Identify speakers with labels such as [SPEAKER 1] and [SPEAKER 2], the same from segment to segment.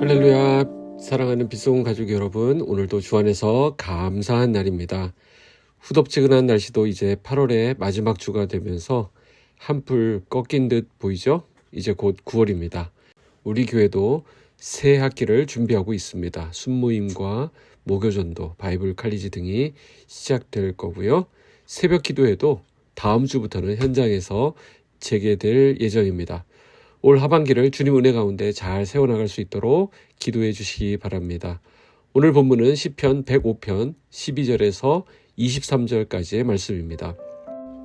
[SPEAKER 1] 할렐루야. 사랑하는 빛소금 가족 여러분, 오늘도 주 안에서 감사한 날입니다. 후덥지근한 날씨도 이제 8월의 마지막 주가 되면서 한풀 꺾인 듯 보이죠? 이제 곧 9월입니다. 우리 교회도 새 학기를 준비하고 있습니다. 순모임과 모교전도, 바이블 칼리지 등이 시작될 거고요. 새벽 기도회도 다음 주부터는 현장에서 재개될 예정입니다. 올 하반기를 주님 은혜 가운데 잘 세워나갈 수 있도록 기도해 주시기 바랍니다. 오늘 본문은 시편 105편 12절에서 23절까지의 말씀입니다.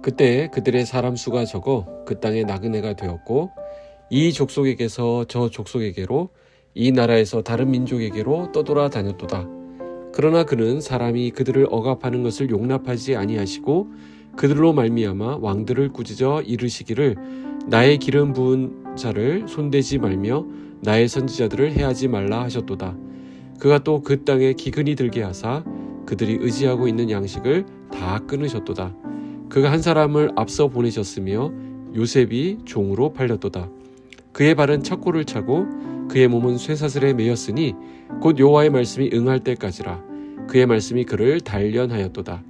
[SPEAKER 1] 그때 그들의 사람 수가 적어 그 땅에 나그네가 되었고 이 족속에게서 저 족속에게로 이 나라에서 다른 민족에게로 떠돌아 다녔도다. 그러나 그는 사람이 그들을 억압하는 것을 용납하지 아니하시고 그들로 말미암아 왕들을 꾸짖어 이르시기를 나의 기름 부은 자를 손대지 말며 나의 선지자들을 해하지 말라 하셨도다. 그가 또 그 땅에 기근이 들게 하사 그들이 의지하고 있는 양식을 다 끊으셨도다. 그가 한 사람을 앞서 보내셨으며 요셉이 종으로 팔렸도다. 그의 발은 척고를 차고 그의 몸은 쇠사슬에 매였으니 곧 여호와의 말씀이 응할 때까지라. 그의 말씀이 그를 단련하였도다.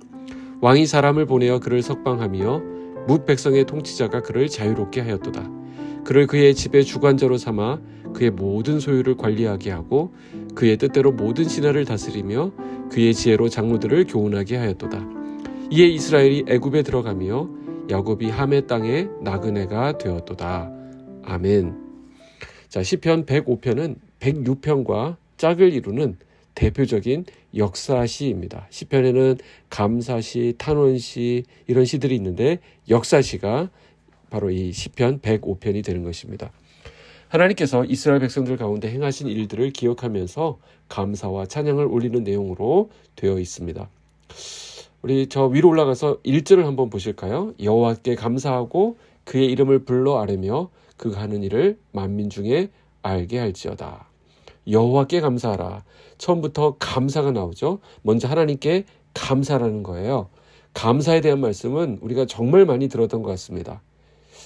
[SPEAKER 1] 왕이 사람을 보내어 그를 석방하며 뭇 백성의 통치자가 그를 자유롭게 하였도다. 그를 그의 집의 주관자로 삼아 그의 모든 소유를 관리하게 하고 그의 뜻대로 모든 신하를 다스리며 그의 지혜로 장로들을 교훈하게 하였도다. 이에 이스라엘이 애굽에 들어가며 야곱이 함의 땅에 나그네가 되었도다. 아멘. 자, 시편 105편은 106편과 짝을 이루는 대표적인 역사시입니다. 시편에는 감사시, 탄원시 이런 시들이 있는데 역사시가 바로 이 시편 105편이 되는 것입니다. 하나님께서 이스라엘 백성들 가운데 행하신 일들을 기억하면서 감사와 찬양을 올리는 내용으로 되어 있습니다. 우리 저 위로 올라가서 1절을 한번 보실까요? 여호와께 감사하고 그의 이름을 불러 아뢰며 그가 하는 일을 만민 중에 알게 할지어다. 여호와께 감사하라. 처음부터 감사가 나오죠. 먼저 하나님께 감사라는 거예요. 감사에 대한 말씀은 우리가 정말 많이 들었던 것 같습니다.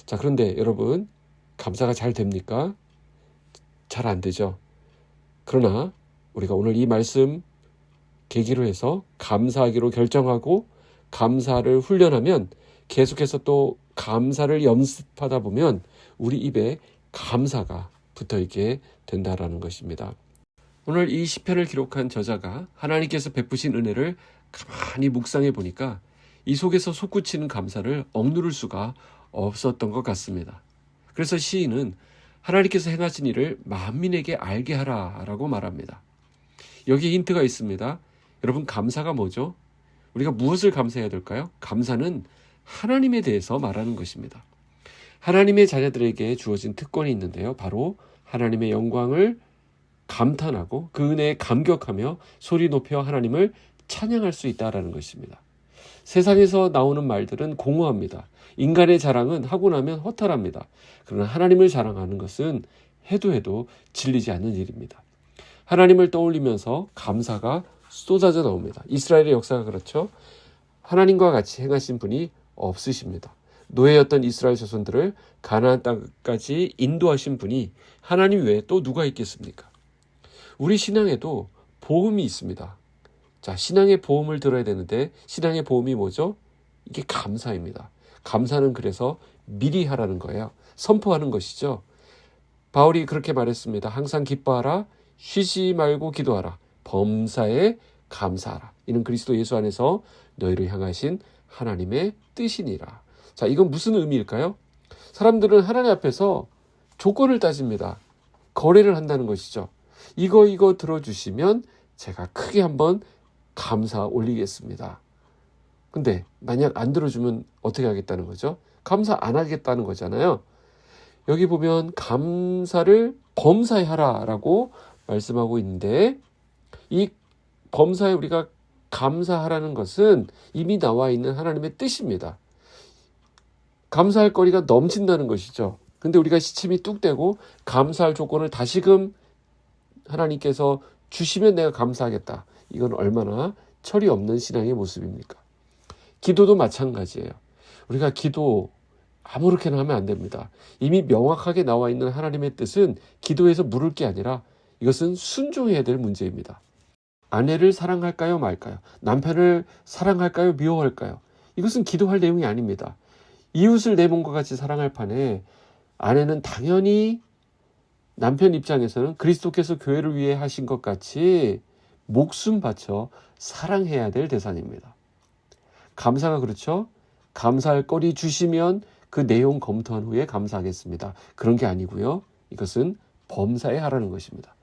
[SPEAKER 1] 자, 그런데 여러분, 감사가 잘 됩니까? 잘 안 되죠. 그러나 우리가 오늘 이 말씀 계기로 해서 감사하기로 결정하고 감사를 훈련하면 계속해서 또 감사를 연습하다 보면 우리 입에 감사가 붙어있게 된다라는 것입니다. 오늘 이 시편을 기록한 저자가 하나님께서 베푸신 은혜를 가만히 묵상해 보니까 이 속에서 솟구치는 감사를 억누를 수가 없었던 것 같습니다. 그래서 시인은 하나님께서 행하신 일을 만민에게 알게 하라라고 말합니다. 여기 힌트가 있습니다. 여러분, 감사가 뭐죠? 우리가 무엇을 감사해야 될까요? 감사는 하나님에 대해서 말하는 것입니다. 하나님의 자녀들에게 주어진 특권이 있는데요. 바로 하나님의 영광을 감탄하고 그 은혜에 감격하며 소리 높여 하나님을 찬양할 수 있다라는 것입니다. 세상에서 나오는 말들은 공허합니다. 인간의 자랑은 하고 나면 허탈합니다. 그러나 하나님을 자랑하는 것은 해도 질리지 않는 일입니다. 하나님을 떠올리면서 감사가 쏟아져 나옵니다. 이스라엘의 역사가 그렇죠. 하나님과 같이 행하신 분이 없으십니다. 노예였던 이스라엘 자손들을 가나안 땅까지 인도하신 분이 하나님 외에 또 누가 있겠습니까? 우리 신앙에도 보험이 있습니다. 자, 신앙의 보험을 들어야 되는데 신앙의 보험이 뭐죠? 이게 감사입니다. 감사는 그래서 미리 하라는 거예요. 선포하는 것이죠. 바울이 그렇게 말했습니다. 항상 기뻐하라, 쉬지 말고 기도하라, 범사에 감사하라. 이는 그리스도 예수 안에서 너희를 향하신 하나님의 뜻이니라. 자, 이건 무슨 의미일까요? 사람들은 하나님 앞에서 조건을 따집니다. 거래를 한다는 것이죠. 이거 들어주시면 제가 크게 한번 감사 올리겠습니다. 근데 만약 안 들어주면 어떻게 하겠다는 거죠? 감사 안 하겠다는 거잖아요. 여기 보면 감사를 범사에 하라라고 말씀하고 있는데 이 범사에 우리가 감사하라는 것은 이미 나와 있는 하나님의 뜻입니다. 감사할 거리가 넘친다는 것이죠. 근데 우리가 시침이 뚝 떼고 감사할 조건을 다시금 하나님께서 주시면 내가 감사하겠다. 이건 얼마나 철이 없는 신앙의 모습입니까? 기도도 마찬가지예요. 우리가 기도 아무렇게나 하면 안 됩니다. 이미 명확하게 나와 있는 하나님의 뜻은 기도에서 물을 게 아니라 이것은 순종해야 될 문제입니다. 아내를 사랑할까요, 말까요? 남편을 사랑할까요, 미워할까요? 이것은 기도할 내용이 아닙니다. 이웃을 내 몸과 같이 사랑할 판에 아내는 당연히 남편 입장에서는 그리스도께서 교회를 위해 하신 것 같이 목숨 바쳐 사랑해야 될 대상입니다. 감사가 그렇죠? 감사할 거리 주시면 그 내용 검토한 후에 감사하겠습니다. 그런 게 아니고요. 이것은 범사에 하라는 것입니다.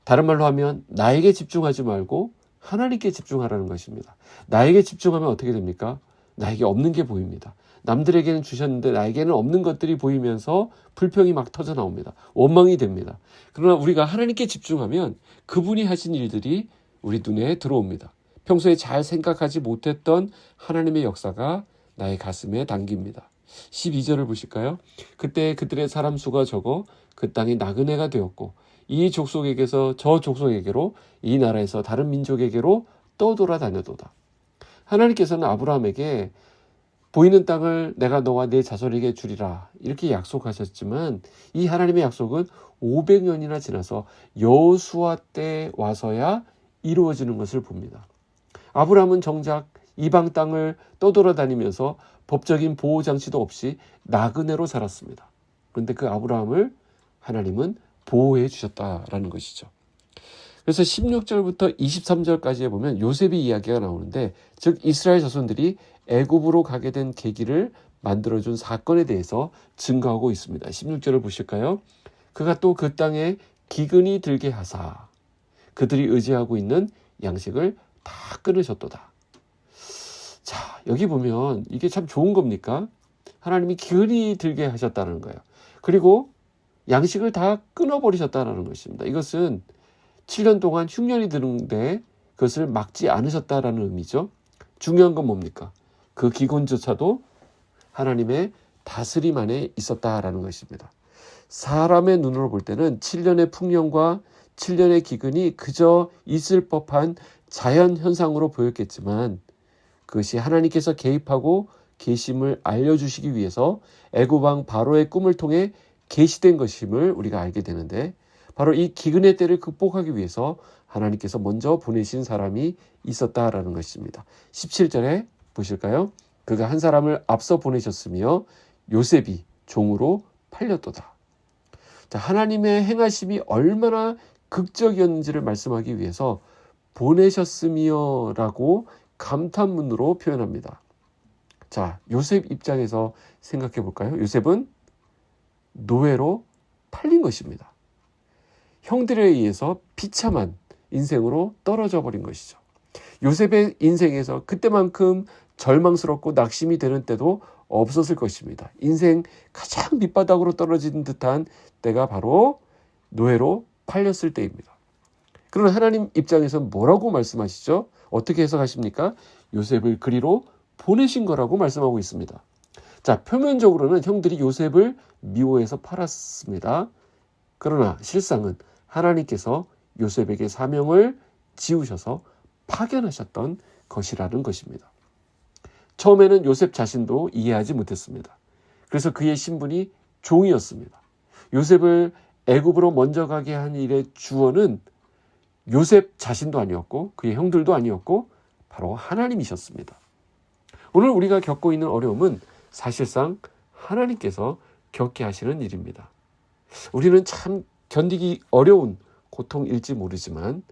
[SPEAKER 1] 다른 말로 하면 나에게 집중하지 말고 하나님께 집중하라는 것입니다. 나에게 집중하면 어떻게 됩니까? 나에게 없는 게 보입니다. 남들에게는 주셨는데 나에게는 없는 것들이 보이면서 불평이 막 터져 나옵니다. 원망이 됩니다. 그러나 우리가 하나님께 집중하면 그분이 하신 일들이 우리 눈에 들어옵니다. 평소에 잘 생각하지 못했던 하나님의 역사가 나의 가슴에 담깁니다. 12절을 보실까요? 그때 그들의 사람 수가 적어 그 땅이 나그네가 되었고 이 족속에게서 저 족속에게로 이 나라에서 다른 민족에게로 떠돌아다녀도다. 하나님께서는 아브라함에게 보이는 땅을 내가 너와 내 자손에게 주리라 이렇게 약속하셨지만 이 하나님의 약속은 500년이나 지나서 여호수아 때 와서야 이루어지는 것을 봅니다. 아브라함은 정작 이방 땅을 떠돌아다니면서 법적인 보호장치도 없이 나그네로 살았습니다. 그런데 그 아브라함을 하나님은 보호해 주셨다라는 것이죠. 그래서 16절부터 23절까지에 보면 요셉의 이야기가 나오는데 즉 이스라엘 자손들이 애굽으로 가게 된 계기를 만들어준 사건에 대해서 증거하고 있습니다. 16절을 보실까요? 그가 또 그 땅에 기근이 들게 하사 그들이 의지하고 있는 양식을 다 끊으셨도다. 자, 여기 보면 이게 참 좋은 겁니까? 하나님이 기근이 들게 하셨다는 거예요. 그리고 양식을 다 끊어버리셨다는 것입니다. 이것은 7년 동안 흉년이 드는데 그것을 막지 않으셨다라는 의미죠. 중요한 건 뭡니까? 그 기근조차도 하나님의 다스림 안에 있었다라는 것입니다. 사람의 눈으로 볼 때는 7년의 풍년과 7년의 기근이 그저 있을 법한 자연 현상으로 보였겠지만 그것이 하나님께서 개입하고 계심을 알려주시기 위해서 애굽 왕 바로의 꿈을 통해 계시된 것임을 우리가 알게 되는데 바로 이 기근의 때를 극복하기 위해서 하나님께서 먼저 보내신 사람이 있었다라는 것입니다. 17절에 보실까요? 그가 한 사람을 앞서 보내셨으며 요셉이 종으로 팔렸도다. 자, 하나님의 행하심이 얼마나 극적이었는지를 말씀하기 위해서 보내셨으며 라고 감탄문으로 표현합니다. 자, 요셉 입장에서 생각해 볼까요? 요셉은 노예로 팔린 것입니다. 형들에 의해서 비참한 인생으로 떨어져 버린 것이죠. 요셉의 인생에서 그때만큼 절망스럽고 낙심이 되는 때도 없었을 것입니다. 인생 가장 밑바닥으로 떨어진 듯한 때가 바로 노예로 팔렸을 때입니다. 그러나 하나님 입장에서는 뭐라고 말씀하시죠? 어떻게 해석하십니까? 요셉을 그리로 보내신 거라고 말씀하고 있습니다. 자, 표면적으로는 형들이 요셉을 미워해서 팔았습니다. 그러나 실상은 하나님께서 요셉에게 사명을 지우셔서 파견하셨던 것이라는 것입니다. 처음에는 요셉 자신도 이해하지 못했습니다. 그래서 그의 신분이 종이었습니다. 요셉을 애굽으로 먼저 가게 한 일의 주어는 요셉 자신도 아니었고 그의 형들도 아니었고 바로 하나님이셨습니다. 오늘 우리가 겪고 있는 어려움은 사실상 하나님께서 겪게 하시는 일입니다. 우리는 참 견디기 어려운 고통일지 모르지만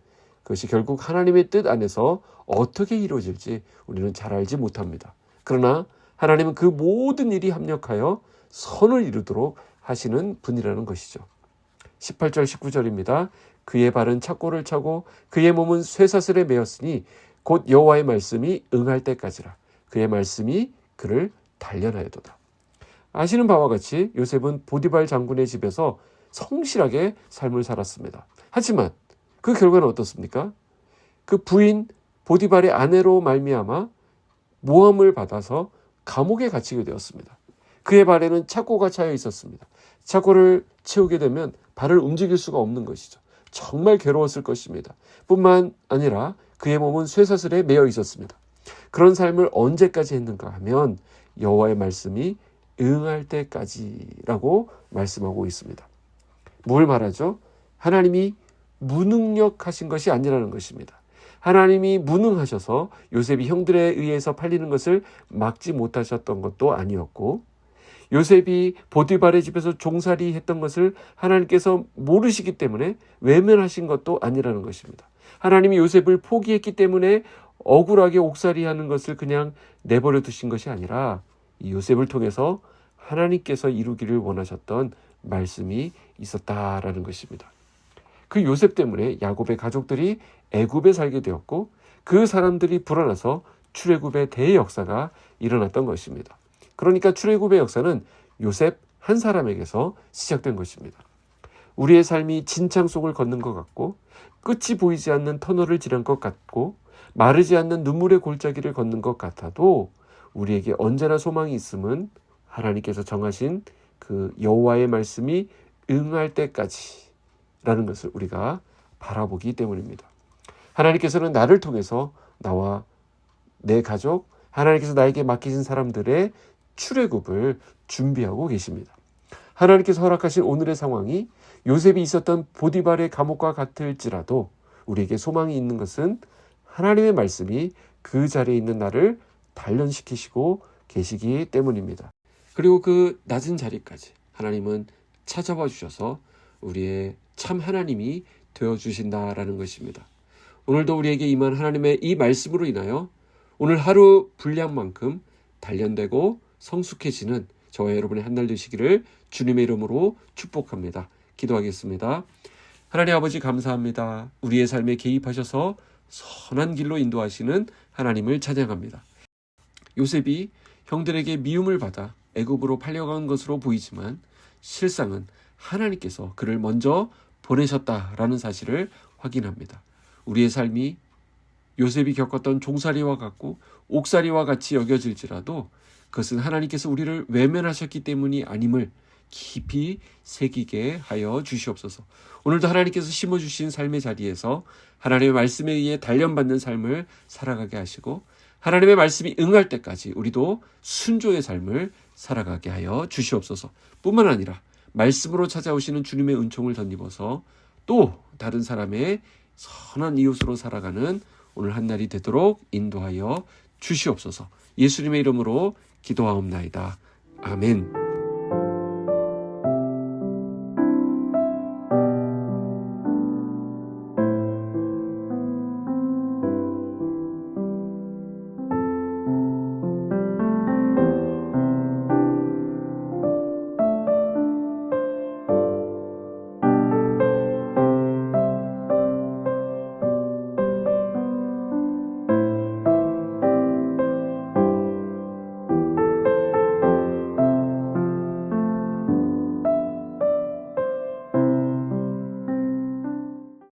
[SPEAKER 1] 그것이 결국 하나님의 뜻 안에서 어떻게 이루어질지 우리는 잘 알지 못합니다. 그러나 하나님은 그 모든 일이 합력하여 선을 이루도록 하시는 분이라는 것이죠. 18절 19절입니다. 그의 발은 착고를 차고 그의 몸은 쇠사슬에 매였으니 곧 여호와의 말씀이 응할 때까지라. 그의 말씀이 그를 단련하여도다. 아시는 바와 같이 요셉은 보디발 장군의 집에서 성실하게 삶을 살았습니다. 하지만 그 결과는 어떻습니까? 그 부인 보디발의 아내로 말미암아 모함을 받아서 감옥에 갇히게 되었습니다. 그의 발에는 착고가 차여 있었습니다. 착고를 채우게 되면 발을 움직일 수가 없는 것이죠. 정말 괴로웠을 것입니다. 뿐만 아니라 그의 몸은 쇠사슬에 매여 있었습니다. 그런 삶을 언제까지 했는가 하면 여호와의 말씀이 응할 때까지라고 말씀하고 있습니다. 뭘 말하죠? 하나님이 무능력하신 것이 아니라는 것입니다. 하나님이 무능하셔서 요셉이 형들에 의해서 팔리는 것을 막지 못하셨던 것도 아니었고, 요셉이 보디발의 집에서 종살이 했던 것을 하나님께서 모르시기 때문에 외면하신 것도 아니라는 것입니다. 하나님이 요셉을 포기했기 때문에 억울하게 옥살이하는 것을 그냥 내버려 두신 것이 아니라 이 요셉을 통해서 하나님께서 이루기를 원하셨던 말씀이 있었다라는 것입니다. 그 요셉 때문에 야곱의 가족들이 애굽에 살게 되었고, 그 사람들이 불어나서 출애굽의 대역사가 일어났던 것입니다. 그러니까 출애굽의 역사는 요셉 한 사람에게서 시작된 것입니다. 우리의 삶이 진창 속을 걷는 것 같고, 끝이 보이지 않는 터널을 지난 것 같고, 마르지 않는 눈물의 골짜기를 걷는 것 같아도 우리에게 언제나 소망이 있음은 하나님께서 정하신 그 여호와의 말씀이 응할 때까지라는 것을 우리가 바라보기 때문입니다. 하나님께서는 나를 통해서 나와 내 가족, 하나님께서 나에게 맡기신 사람들의 출애굽을 준비하고 계십니다. 하나님께서 허락하신 오늘의 상황이 요셉이 있었던 보디발의 감옥과 같을지라도 우리에게 소망이 있는 것은 하나님의 말씀이 그 자리에 있는 나를 단련시키시고 계시기 때문입니다. 그리고 그 낮은 자리까지 하나님은 찾아와 주셔서 우리의 참 하나님이 되어주신다라는 것입니다. 오늘도 우리에게 임한 하나님의 이 말씀으로 인하여 오늘 하루 분량만큼 단련되고 성숙해지는 저와 여러분의 한 날 되시기를 주님의 이름으로 축복합니다. 기도하겠습니다. 하나님 아버지 감사합니다. 우리의 삶에 개입하셔서 선한 길로 인도하시는 하나님을 찬양합니다. 요셉이 형들에게 미움을 받아 애굽으로 팔려간 것으로 보이지만 실상은 하나님께서 그를 먼저 보내셨다라는 사실을 확인합니다. 우리의 삶이 요셉이 겪었던 종살이와 같고 옥살이와 같이 여겨질지라도 그것은 하나님께서 우리를 외면하셨기 때문이 아님을 깊이 새기게 하여 주시옵소서. 오늘도 하나님께서 심어주신 삶의 자리에서 하나님의 말씀에 의해 단련받는 삶을 살아가게 하시고 하나님의 말씀이 응할 때까지 우리도 순종의 삶을 살아가게 하여 주시옵소서. 뿐만 아니라 말씀으로 찾아오시는 주님의 은총을 덧입어서 또 다른 사람의 선한 이웃으로 살아가는 오늘 한 날이 되도록 인도하여 주시옵소서. 예수님의 이름으로 기도하옵나이다. 아멘.